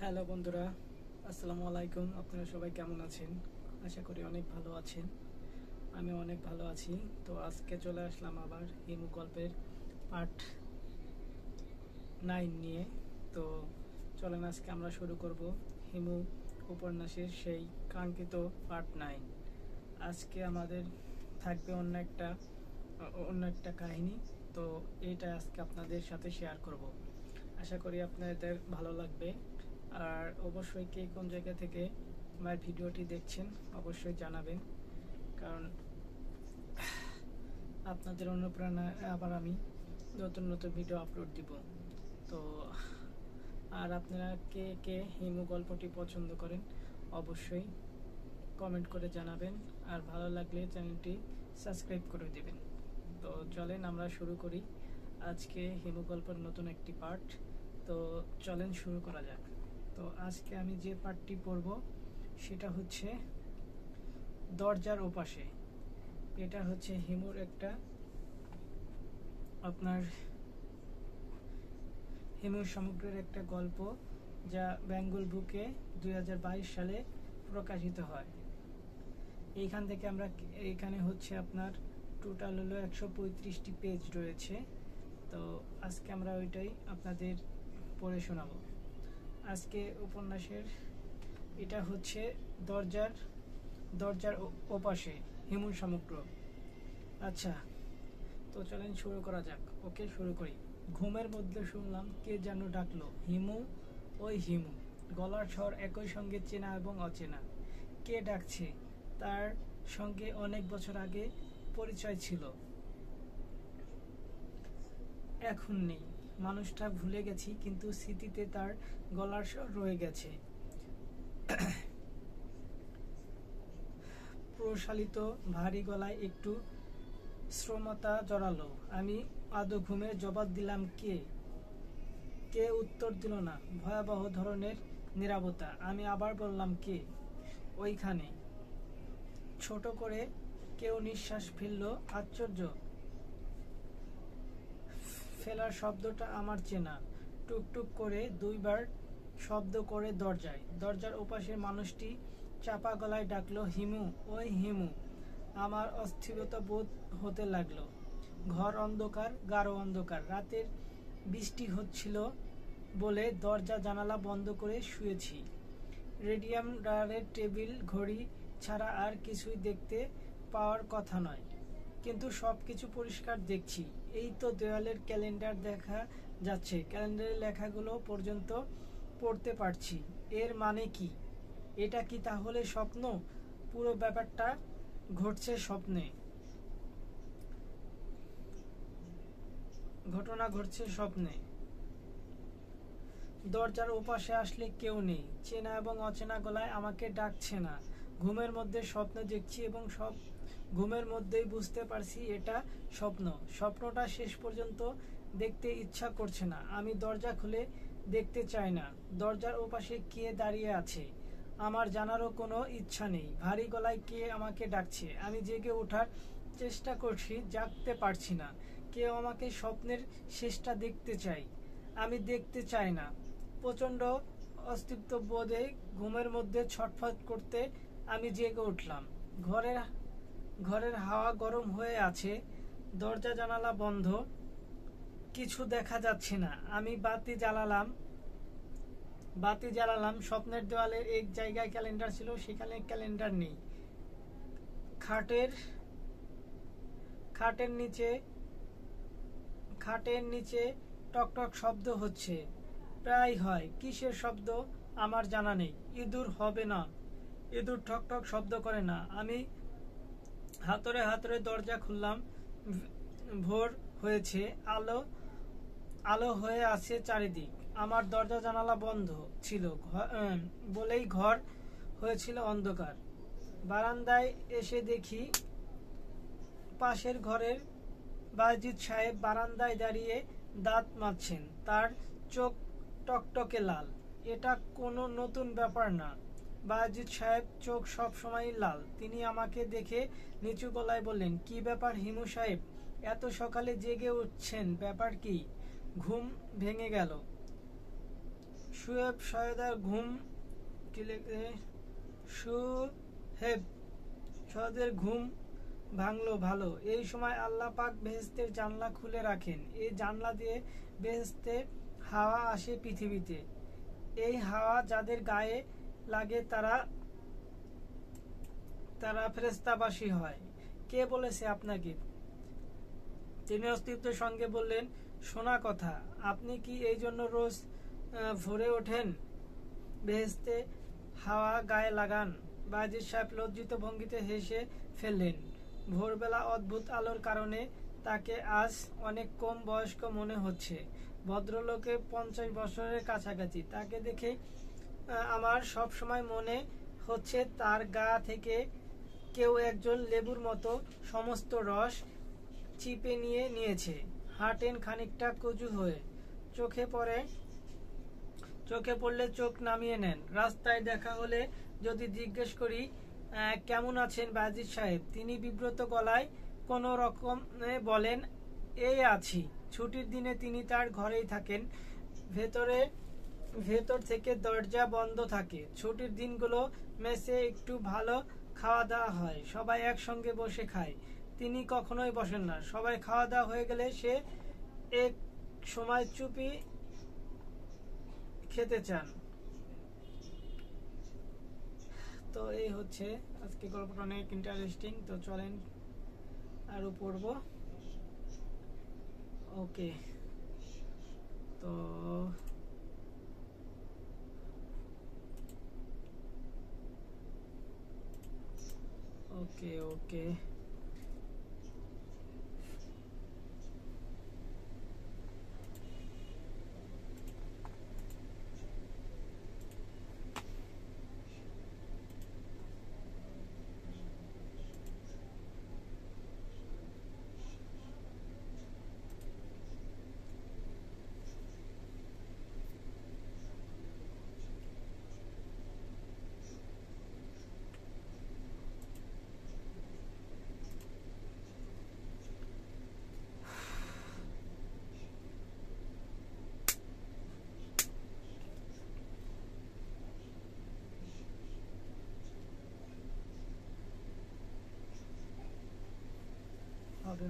Hello বন্ধুরা, আসসালামু আলাইকুম। আপনারা সবাই কেমন আছেন? আশা করি অনেক ভালো আছেন। আমি অনেক ভালো আছি। তো আজকে চলে আসলাম আবার হিমু গল্পের পার্ট 9 নিয়ে। তো চলেন আজকে আমরা শুরু করব হিমু উপন্যাসের সেই কাঙ্ক্ষিত পার্ট 9। আজকে আমাদের থাকবে অন্য একটা কাহিনী। তো এইটা আজকে আপনাদের সাথে শেয়ার করব। আশা করি আপনাদের ভালো লাগবে। আর অবশ্যই কে কোন জায়গা থেকে আমার ভিডিওটি দেখছেন অবশ্যই জানাবেন, কারণ আপনাদের অনুপ্রেরণায় আবার আমি নতুন নতুন ভিডিও আপলোড দিব। তো আর আপনারা কে কে হিমু গল্পটি পছন্দ করেন অবশ্যই কমেন্ট করে জানাবেন, আর ভালো লাগলে চ্যানেলটি সাবস্ক্রাইব করে দেবেন। তো চলেন আমরা শুরু করি আজকে হিমু গল্পের নতুন একটি পার্ট। তো চলেন শুরু করা যাক। তো আজকে আমি যে পার্টটি পড়ব সেটা হচ্ছে দরজার ওপাশে। এটা হচ্ছে হিমুর একটা হিমুর সমগ্রের একটা গল্প, যা বেঙ্গল বুকে 2022 সালে প্রকাশিত হয়। এইখান থেকে এইখানে হচ্ছে আপনার টোটাল হলো 135টি পেজ রয়েছে। তো আজকে আমরা ওইটাই আপনাদের পড়ে শোনাবো। আজকে উপন্যাসের এটা হচ্ছে দরজার ওপাশে হিমু সমগ্র। আচ্ছা, তো চলেন শুরু করা যাক। ওকে, শুরু করি। ঘুমের মধ্যে শুনলাম কে যেন ডাকলো, হিমু, ওই হিমু। গলার স্বর একই সঙ্গে চেনা এবং অচেনা। কে ডাকছে? তার সঙ্গে অনেক বছর আগে পরিচয় ছিল, এখন নেই। মানুষটা ভুলে গেছি, কিন্তু স্মৃতিতে তার গলার স্বর রয়ে গেছে। প্রশালিত ভারী গলায় একটু শ্রমতা জড়ালো। আমি আদো ঘুমের জবাব দিলাম, কে উত্তর দিল না। ভয়াবহ ধরনের নীরবতা। আমি আবার বললাম, কে? ওইখানে। ছোট করে কেউ নিঃশ্বাস ফেলল। আশ্চর্য, ফেলার শব্দটা আমার চেনা। টুকটুক করে দুইবার শব্দ করে দরজার ওপাশের মানুষটি চাপা গলায় ডাকলো, হিমু, ওই হিমু। আমার অস্থিরতা বোধ হতে লাগলো। ঘর অন্ধকার, গাঢ় অন্ধকার। রাতের বৃষ্টি হচ্ছিল বলে দরজা জানালা বন্ধ করে শুয়েছি। রেডিয়াম ডায়ারের টেবিল ঘড়ি ছাড়া আর কিছুই দেখতে পাওয়ার কথা নয়, কিন্তু সব কিছু পরিষ্কার দেখছি। এই তো দেওয়ালের ক্যালেন্ডার দেখা যাচ্ছে, ক্যালেন্ডারের লেখাগুলো পর্যন্ত পড়তে পারছি। এর মানে কি? এটা কি তাহলে স্বপ্ন? পুরো ব্যাপারটা ঘটনা ঘটছে স্বপ্নে। দরজার ওপাশে আসলে কেউ নেই। চেনা এবং অচেনা গলায় আমাকে ডাকছে না। ঘুমের মধ্যে স্বপ্ন দেখছি এবং সব ঘুমের মধ্যেই বুঝতে পারছি এটা স্বপ্ন। স্বপ্নটা শেষ পর্যন্ত দেখতে ইচ্ছা করছে না। আমি দরজা খুলে দেখতে চাই না দরজার ওপাশে কে দাঁড়িয়ে আছে। আমার জানারও কোনো ইচ্ছা নেই। ভারী গলায় কে আমাকে ডাকছে। আমি জেগে ওঠার চেষ্টা করছি, জাগতে পারছি না। কেউ আমাকে স্বপ্নের শেষটা দেখতে চাই, আমি দেখতে চাই না। প্রচণ্ড অস্তিত্ব বোধে ঘুমের মধ্যে ছটফট করতে আমি জেগে উঠলাম। ঘরের হাওয়া গরম হয়ে আছে, দরজা জানালা বন্ধ, কিছু দেখা যাচ্ছে না। আমি বাতি জ্বালালাম। স্বপ্নের দেওয়ালের এক জায়গায় ক্যালেন্ডার ছিল, সেখানে ক্যালেন্ডার নেই। খাটের নিচে টকটক শব্দ হচ্ছে, প্রায় হয়। কিসের শব্দ আমার জানা নেই। ইঁদুর হবে না, ইঁদুর ঠকঠক শব্দ করে না। আমি হাতড়ে দরজা খুললাম। ভোর হয়েছে, আলো হয়ে আছে চারিদিক। আমার দরজা জানালা বন্ধ ছিল বলেই ঘর হয়েছিল অন্ধকার। বারান্দায় এসে দেখি পাশের ঘরের বাজিদ সাহেব বারান্দায় দাঁড়িয়ে দাঁত মাজছেন। তার চোখ টকটকে লাল। এটা কোনো নতুন ব্যাপার না। বাজিদ সাহেব চোখ সব সময় লাল। তিনি আমাকে দেখে নিচু গলায় বললেন, কি ব্যাপার হিমু সাহেব, এত সকালে জেগে উঠছেন, ব্যাপার কি? ঘুম ভেঙে গেল। শুয়েব সয়দার ঘুম কি লেখে, শুহেব সয়দের ঘুম ভাঙলো ভালো। এই সময় আল্লাহ পাক বেহেশতের জানলা খুলে রাখেন। এই জানলা দিয়ে বেহেশতের হাওয়া আসে পৃথিবীতে। এই হাওয়া যাদের গায়ে লাগে তারা ফেরেশতাবাসী হয়। কে বলেছে আপনাকে? তিনি অস্তিত্বের সঙ্গে বললেন, শোনা কথা, আপনি কি এই জন্য রোজ ভোরে ওঠেন, বেহেশতে হাওয়া গায়ে লাগান? বায়েজিদ সাহেব লজ্জিত ভঙ্গিতে হেসে ফেললেন। ভোরবেলা অদ্ভুত আলোর কারণে তাকে আজ অনেক কম বয়স্ক মনে হচ্ছে। ভদ্রলোকে 50 বছরের কাছাকাছি। তাকে দেখে আমার সব সময় মনে হচ্ছে তার গা থেকে কেউ একজন লেবুর মতো সমস্ত রস চিপে নিয়েছে। হাঁটেন খানিকটা কুঁজু হয়ে, চোখে পড়লে চোখ নামিয়ে নেন। রাস্তায় দেখা হলে যদি জিজ্ঞেস করি কেমন আছেন বায়েজিদ সাহেব, তিনি বিব্রত গলায় কোনো রকমে বলেন, এই আছি। ছুটির দিনে তিনি তার ঘরেই থাকেন। ভেতর থেকে দরজা বন্ধ থাকে। ছুটির দিনগুলো মেসে একটু ভালো খাওয়া দাওয়া হয়, সবাই একসঙ্গে বসে খায়। তিনি কখনোই বসেন না। সবাই খাওয়া দাওয়া হয়ে গেলে সে এক সময় চুপি খেতে চান। তো এই হচ্ছে আজকে গল্পটা, অনেক ইন্টারেস্টিং। তো চলেন আরো পড়ব। ওকে, তো ওকে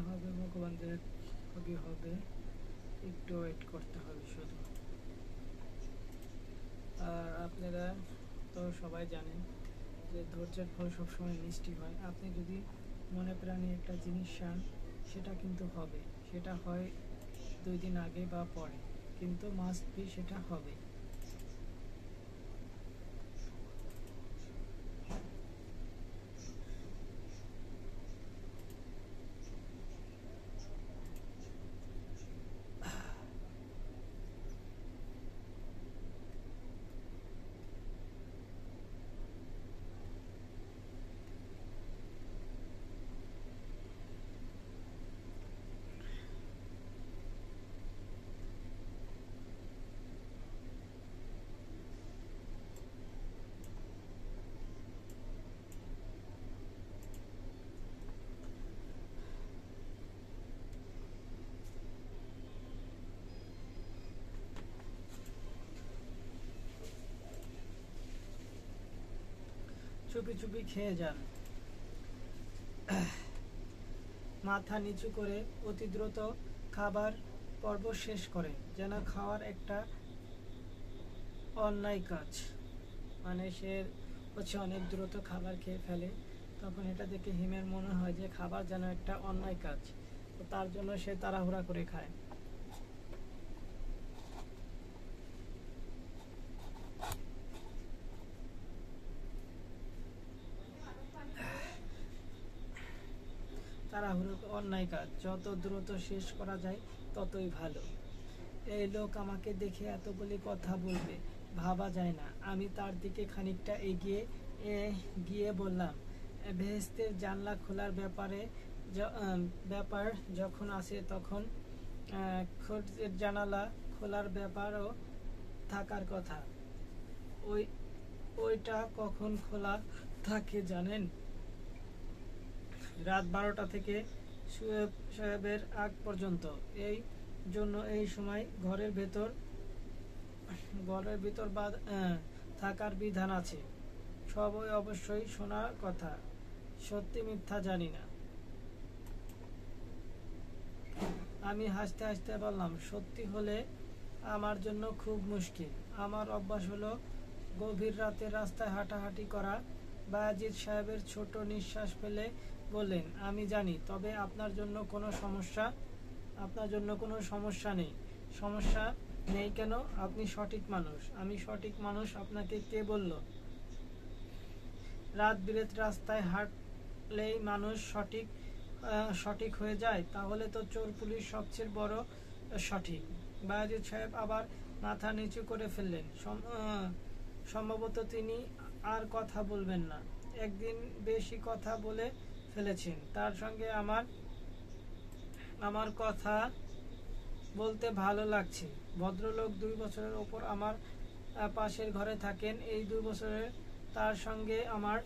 হবে ভগবানদের হবে, একটু ওয়েট করতে হবে শুধু। আর আপনারা তো সবাই জানেন যে ধৈর্যের ফল সবসময় মিষ্টি হয়। আপনি যদি মনে প্রাণে একটা জিনিস চান, সেটা কিন্তু হবে। সেটা হয় 2 দিন আগে বা পরে, কিন্তু মাস্ট বি সেটা হবে। চুপি চুপি খেয়ে যান, মাথা নিচু করে অতি দ্রুত খাবার পর্ব শেষ করেন, যেন খাওয়ার একটা অন্যায় কাজ। মানে সে হচ্ছে অনেক দ্রুত খাবার খেয়ে ফেলে, তখন এটা দেখে হিমের মনে হয় যে খাবার যেন একটা অন্যায় কাজ, তো তার জন্য সে তাড়াহুড়া করে খায়। তাড়াহুড়ো অন্যায় কাজ, যত দ্রুত শেষ করা যায় ততই ভালো। এই লোক আমাকে দেখে এতগুলি কথা বলবে ভাবা যায় না। আমি তার দিকে খানিকটা এগিয়ে গিয়ে বললাম, বেহেশতের জানলা খোলার ব্যাপার যখন আসে তখন খোঁজের জানালা খোলার ব্যাপারও থাকার কথা। ওইটা কখন খোলা থাকে জানেন? রাত 12টা থেকে শুয়েব সাহেবের আগ পর্যন্ত। এই জন্য এই সময় ঘরের ভেতর ঘরের ভিতর থাকার বিধান আছে। সবই অবশ্যই শোনার কথা, সত্যি মিথ্যা জানি না। আমি হাসতে হাসতে বললাম, সত্যি হলে আমার জন্য খুব মুশকিল। আমার অভ্যাস হলো গভীর রাতে রাস্তায় হাঁটাহাঁটি করা। বায়াজিদ সাহেবের ছোট নিঃশ্বাস ফেলে বললেন, আমি জানি, তবে আপনার জন্য কোনো সমস্যা নেই। সমস্যা নেই কেন? আপনি সঠিক মানুষ। আমি সঠিক মানুষ আপনাকে কে বলল? রাত বিরেত রাস্তায় হাঁটলেই মানুষ সঠিক হয়ে যায়? তাহলে তো চোর পুলিশ সবচেয়ে বড় সঠিক। বায়াজিদ সাহেব আবার মাথা নিচু করে ফেললেন। সম্ভবত তিনি আর কথা বলবেন না। একদিন বেশি কথা বলে ফেলেছেন। তার সঙ্গে আমার কথা বলতে ভালো লাগছে। ভদ্রলোক 2 বছরের ওপর আমার পাশের ঘরে থাকেন। এই 2 বছরে তার সঙ্গে আমার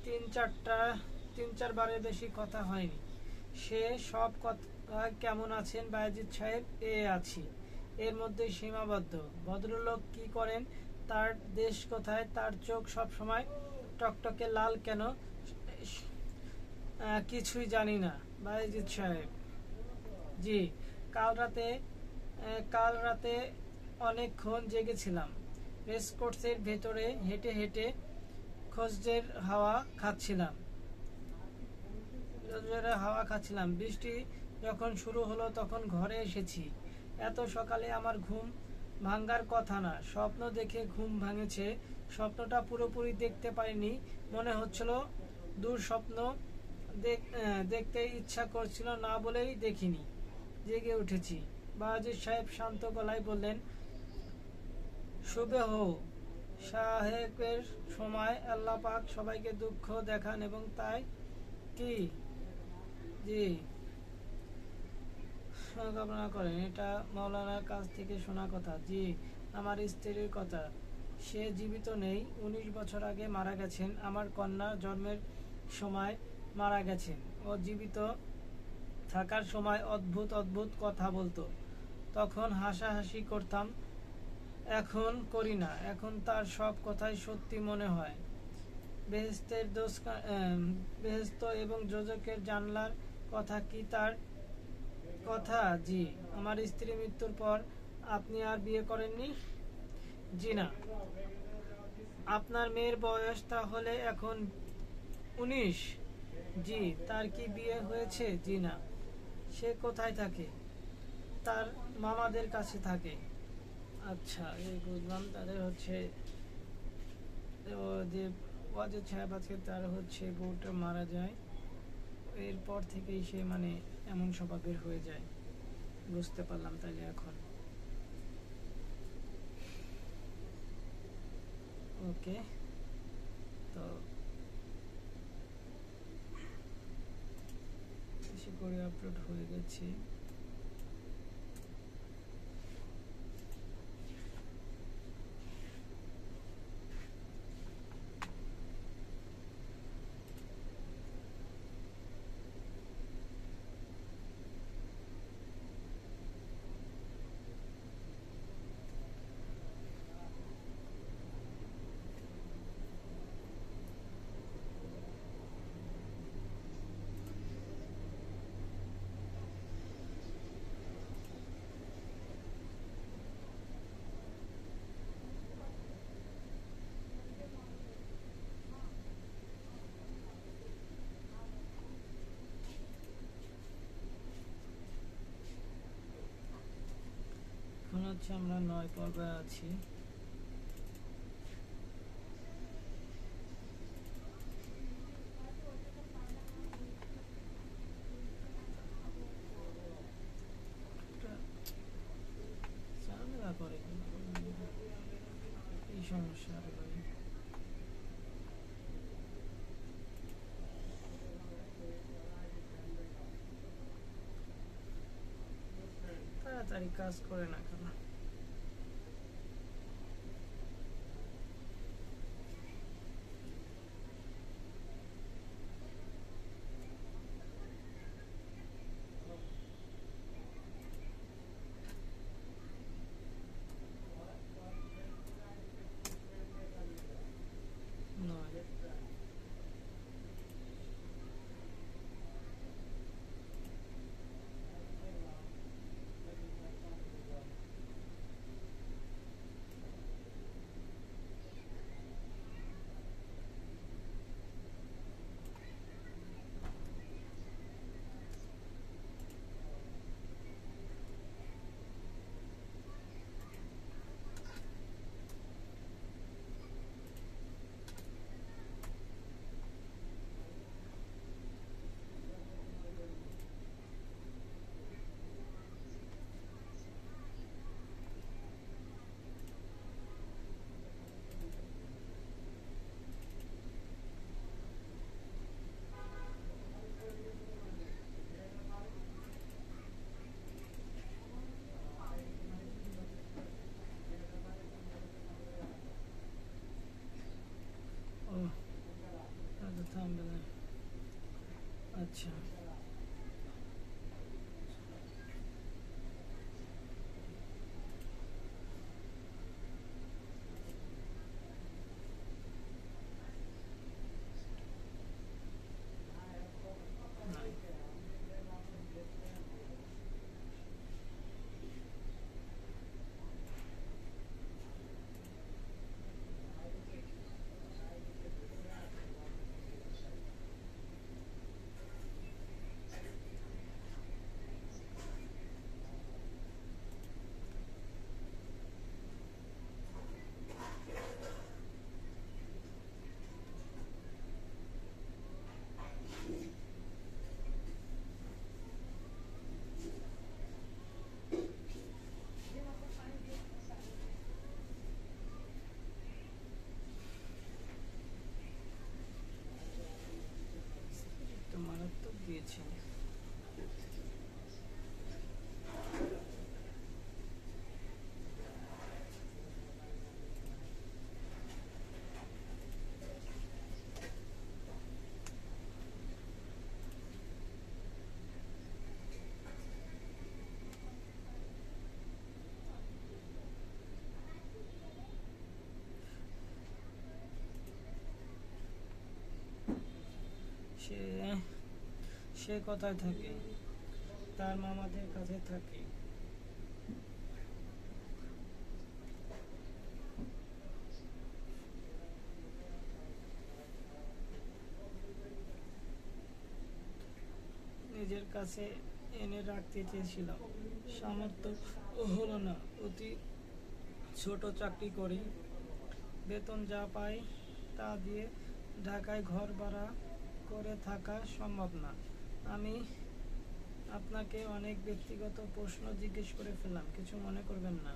3-4 বারের বেশি কথা হয়নি। সে সব কথা, কেমন আছেন বায়াজিদ সাহেব, আছি, এর মধ্যে সীমাবদ্ধ। ভদ্রলোক কি করেন, তার দেশ কোথায়, তার চোখ সব সময় টকটকে লাল কেন, কিছুই জানি না বায়াজিদ সাহেব। জি, কাল রাতে অনেকক্ষণ জেগেছিলাম। রেসকোর্সের ভেতরে হেঁটে হেঁটে খোঁজের হাওয়া খাচ্ছিলাম। বৃষ্টি যখন শুরু হলো তখন ঘরে এসেছি। এত সকালে আমার ঘুম ভাঙার কথা না। স্বপ্ন দেখে ঘুম ভাঙেছে। স্বপ্নটা পুরোপুরি দেখতে পারিনি, মনে হচ্ছিল দুঃস্বপ্ন। দেখতে ইচ্ছা করছিল না বলেই দেখিনি। জেগে উঠেছি। বায়াজিদ সাহেব শান্ত গলায় বললেন, সুবেহ সাহেবের সময় আল্লাহ পাক সবাইকে দুঃখ দেখান, এবং তাই কি? জি, কামনা করেন। এটা মৌলানার কাছ থেকে শোনা কথা। জি, আমার স্ত্রীর কথা। সে জীবিত নেই, 19 বছর আগে মারা গেছেন। আমার কন্যা জন্মের সময় মারা গেছেন। ও জীবিত থাকার সময় অদ্ভুত অদ্ভুত কথা বলতো। তখন হাসাহাসি করতাম, এখন করি না। এখন তার সব কথাই সত্যি মনে হয়। বেহেশত এবং দোজখের জানলার কথা কি তার কথা? জি। আমার স্ত্রী মৃত্যুর পর আপনি আর বিয়ে করেননি? জি না। আপনার মেয়ের বয়স তাহলে এখন 19? জি। তার কি বিয়ে হয়েছে? জি না। সে কোথায় থাকে? তার মামাদের কাছে থাকে। আচ্ছা, এই বুঝলাম। তাদের হচ্ছে যে ওয়াজেদ সাহেব আজকে, তার হচ্ছে বউটা মারা যায়, এরপর থেকেই সে মানে এমন স্বভাবের হয়ে যায়। বুঝতে পারলাম তাইলে এখন। ওকে, তো বেশি করে আপলোড হয়ে গেছে। এখন হচ্ছে আমরা 9 পর্বে আছি। করে এই সমস্যা। তাড়াতাড়ি কাজ করে না কেন? থাম্বনেল। আচ্ছা, তো মারাত্মক দিয়েছে। সে সে কোথায় থাকে? তার মামাদের কাছে থাকে। নিজের কাছে এনে রাখতে চেয়েছিলাম, সামর্থ্য হলো না। অতি ছোট চাকরি করি, বেতন যা পাই তা দিয়ে ঢাকায় ঘর ভাড়া করে থাকা সম্ভব না। আমি আপনাকে অনেক ব্যক্তিগত প্রশ্ন জিজ্ঞেস করে ফেললাম, কিছু মনে করবেন না।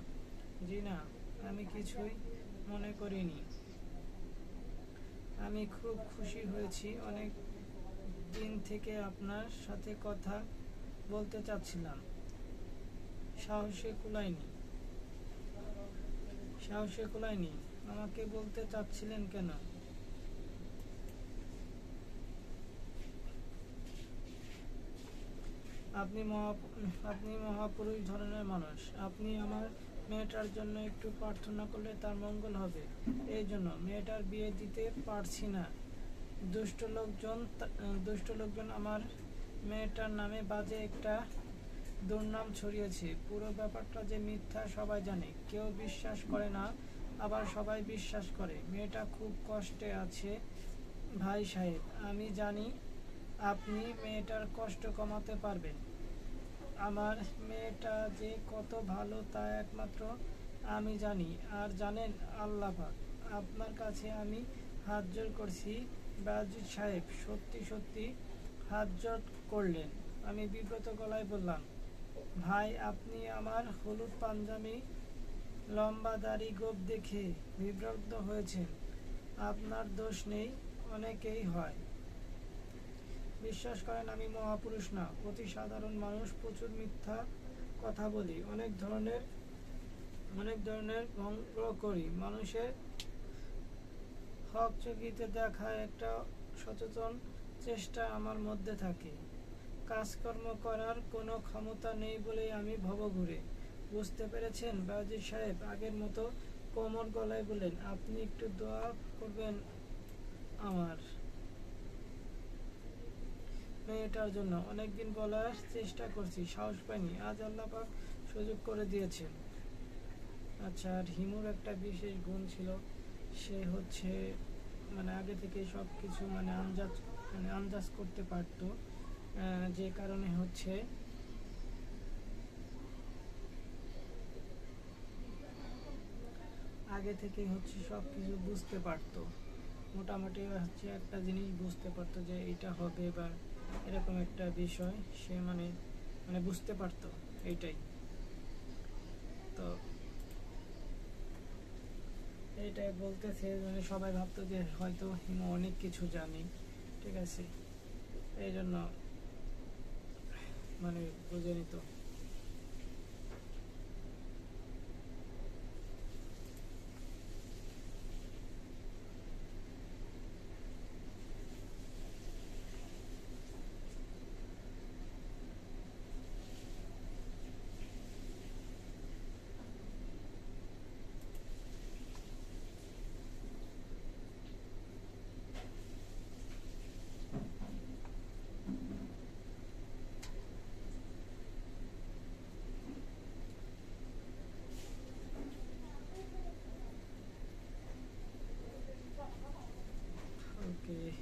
জি না, আমি কিছুই মনে করিনি। আমি খুব খুশি হয়েছি। অনেক দিন থেকে আপনার সাথে কথা বলতে চাচ্ছিলাম, সাহসে কুলায়নি। আমাকে বলতে চাচ্ছিলেন কেন? আপনি মহাপুরুষ ধরনের মানুষ। আপনি আমার মেয়েটার জন্য একটু প্রার্থনা করলে তার মঙ্গল হবে। এই জন্য মেয়েটার বিয়ে দিতে পারছি না। দুষ্ট লোকজন আমার মেয়েটার নামে বাজে একটা দুর্নাম ছড়িয়েছে। পুরো ব্যাপারটা যে মিথ্যা সবাই জানে, কেউ বিশ্বাস করে না, আবার সবাই বিশ্বাস করে। মেয়েটা খুব কষ্টে আছে ভাই সাহেব। আমি জানি আপনি মেয়েটার কষ্ট কমাতে পারবেন। আমার মেয়েটা যে কত ভালো তা একমাত্র আমি জানি, আর জানেন আল্লাহ পাক। আপনার কাছে আমি হাত জোড় করছি বাজিদ সাহেব। সত্যি সত্যি হাত জোড় করলেন? আমি বিব্রত গলায় বললাম, ভাই আপনি আমার হলুদ পাঞ্জাবি লম্বা দাড়ি গোঁফ দেখে বিব্রত হয়েছেন। আপনার দোষ নেই, অনেকেই হয়। বিশ্বাস করেন আমি মহাপুরুষ না, অতি সাধারণ মানুষ। প্রচুর মিথ্যা কথা বলি, অনেক ধরনের ভঙ্গ করি। মানুষের হক চকিতে দেখা একটা সচেতন চেষ্টা আমার মধ্যে থাকে। কাজকর্ম করার কোনো ক্ষমতা নেই বলেই আমি ভবঘুরে। বুঝতে পেরেছেন বাজিদ সাহেব? আগের মতো কোমল গলায় বললেন, আপনি একটু দোয়া করবেন আমার মেয়েটার জন্য। অনেকদিন বলার চেষ্টা করছি, সাহস পাইনি। আজ আল্লাহ পাক সুযোগ করে দিয়েছেন। আচ্ছা, আর হিমুর একটা বিশেষ গুণ ছিল, সে হচ্ছে আগে থেকে সব কিছু আন্দাজ করতে পারতো। যে কারণে হচ্ছে আগে থেকে সব কিছু বুঝতে পারতো। মোটামুটি হচ্ছে একটা জিনিস বুঝতে পারতো যে এটা হবে বা এরকম একটা বিষয় সে বুঝতে পারতো। এইটাই তো, এইটাই বলতেছে। সবাই ভাবতো যে হয়তো হিমু অনেক কিছু জানে, ঠিক আছে, এই জন্য বুঝে নিত। Okay.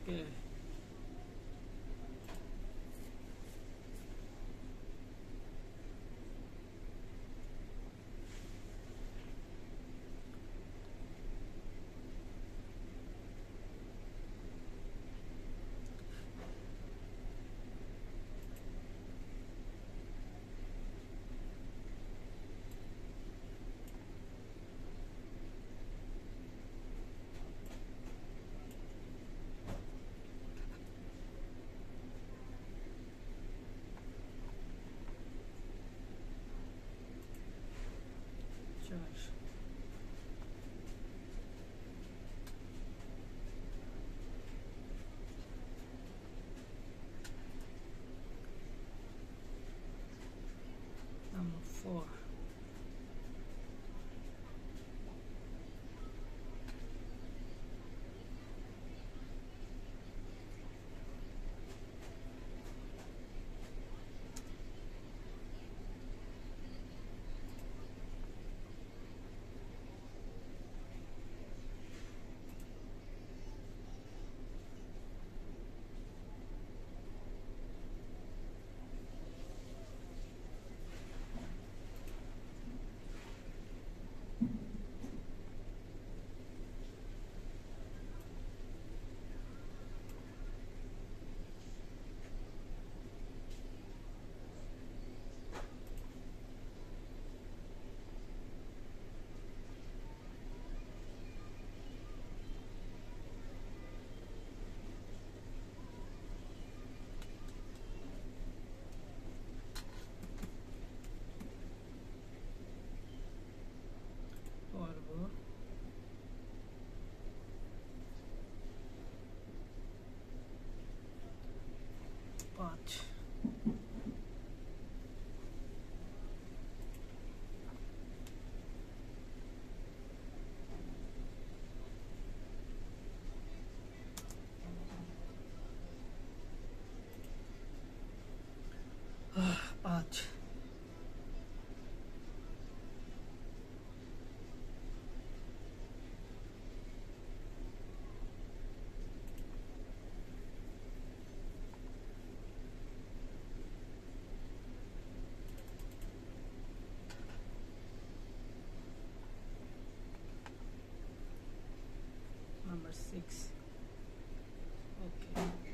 Okay. 5 5 number 6 okay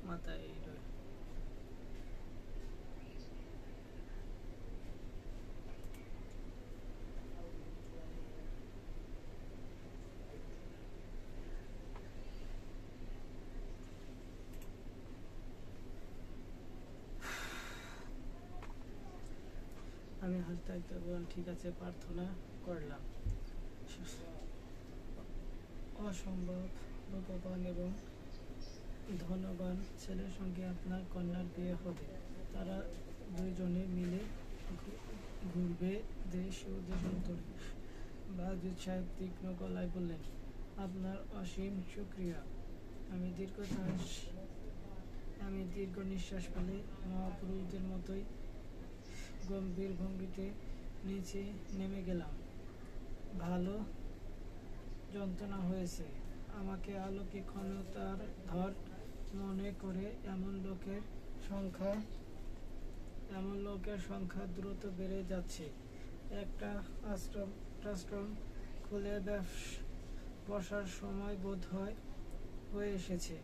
মাথায় আমি হাসতে হাসতে বললাম ঠিক আছে প্রার্থনা করলাম অসম্ভব ভগবান এবং ধনবান ছেলের সঙ্গে আপনার কন্যার বিয়ে হবে তারা দুইজনে মিলে ঘুরবে দেশ ও দেশান্তরে বাজুদ সাহেব তীক্ষ্ণ গলায় বললেন আপনার অসীম শুকরিয়া আমি দীর্ঘ নিঃশ্বাস ফেলে মহাপুরুষদের মতোই গম্ভীর ভঙ্গিতে নিচে নেমে গেলাম ভালো যন্ত্রণা হয়েছে আমাকে আলোকে ক্ষমতার ধর মনে করে এমন লোকের সংখ্যা দ্রুত বেড়ে যাচ্ছে একটা আশ্রম খুলে বসার সময় বোধ হয়ে এসেছে